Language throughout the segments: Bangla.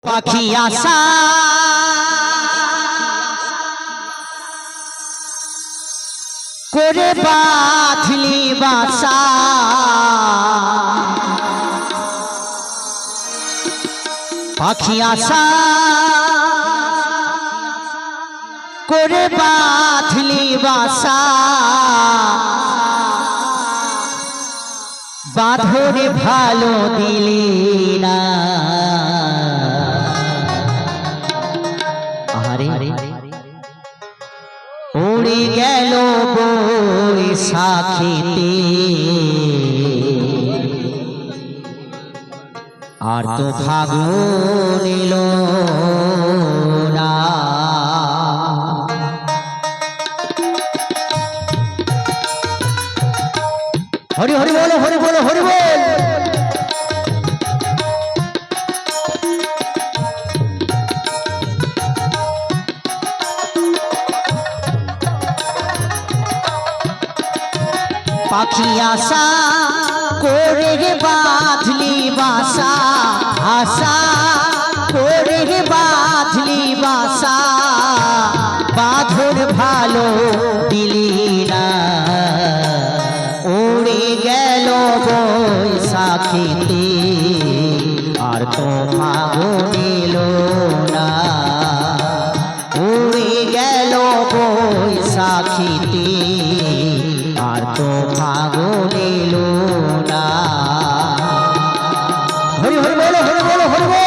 পাখি আশা করে বাঁধলি বাসা পাখি আশা করে বাঁধলি বাসা বাঁধরে ভালো দিলি না উড়ে গেল বৈশাখীতে আর তো ফাগুন এলো না। হরি হরি বলো হরি বলো হরি বল। পাখি আশা করে বাঁধলি বাসা আশা করে বাঁধলি বাসা বাঁধর ভালো দিলি না উড়ে গেল বৈশাখীতে আর তো ফাগুন এলো না উড়ে গেল বৈশাখীতে আর তো ফাগুন এলো না। হরি হরি বলো হরি বলো হরি বল।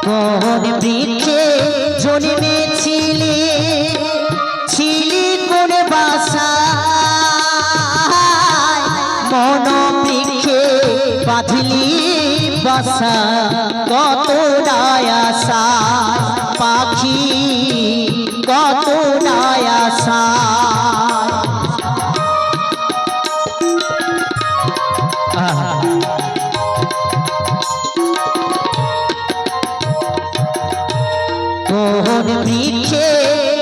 কোন বৃক্ষে জন্মেছিলে ছিলি কোন বাসায় মন বৃক্ষে বাঁধলি বাসা কত আশা পাখি কত আশা কোন বৃক্ষে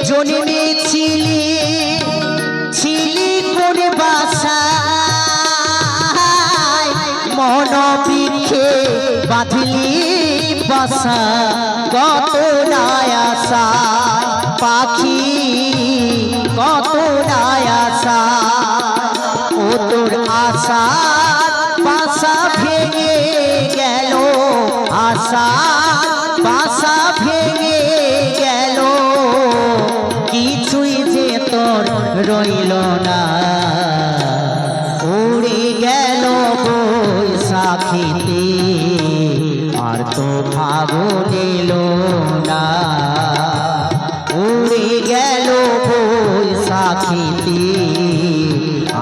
জন্মেছিলি ছিলি কোন বাসায় মন বৃক্ষে বাঁধলি বাসা কত আশা পাখি কত আশা ও তোর আশা বাসা ভেঙে গেল আশা বাসা ভেঙে গেল কিছুই যে তোর রইল না উড়ে গেল বৈশাখীতে আর তো ফাগুন এলো না উড়ে গেল বৈশাখীতে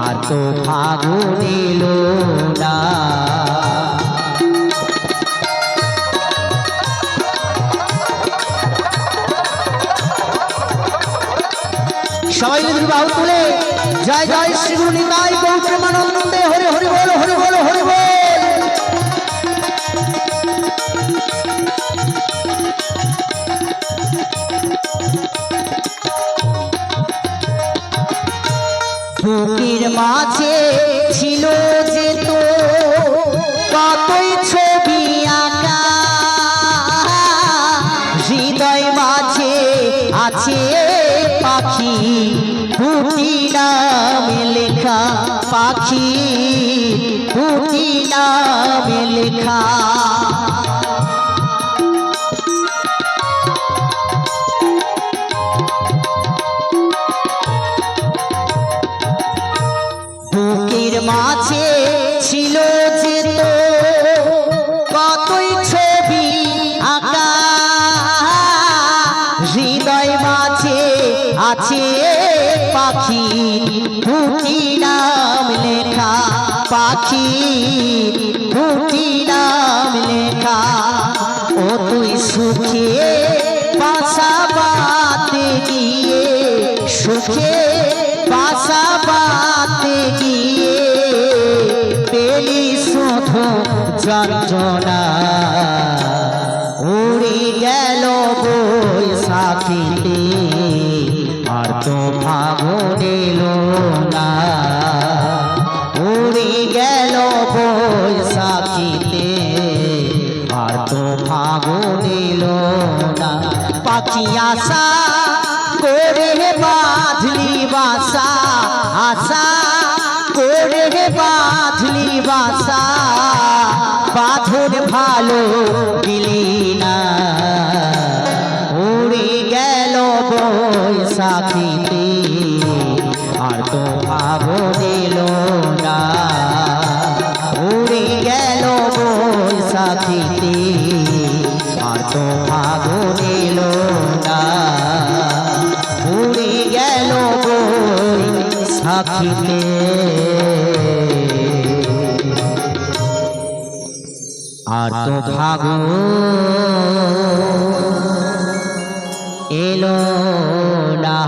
আর তো ফাগুন এলো না। সবাই মিলে বাহু তুলে জয় জয় শ্রী গুরু নিতাই গৌর প্রেমানন্দে হরি হরি বল হরি বল হরি বল। বুকের মাঝে ছিল যে তো কতই ছবি আঁকা হৃদয় মাঝে আছে পাখি দুটি নাম লেখা পাখি দুটি নাম লেখা বুকের মাঝে ছিল যে তো কতই ছবি আঁকা হৃদয় মাঝে আছে পাখি দুটি নাম লেখা পাখি দুটি নাম লেখা ও তুই সুখে বাসা বাঁধতে গিয়ে সুখে বাসা বাঁধতে গিয়ে পেলি শুধু যন্ত্রণা উড়ে গেল বৈশাখীতে আর তো ফাগুন এলো না উড়ে গেল বৈশাখীতে আর তো ফাগুন এলো না পাখি আশা করে বাঁধলি বাসা আশা করে বাঁধলি বাসা বাঁধন ভালো দিলি না উড়ে গেল বৈশাখীতে আর তো ফাগুন এলো না উড়ে গেল বৈশাখীতে আর তো ফাগুন এলো না উড়ে গেল বৈশাখীতে আর তো ফাগুন এলো না।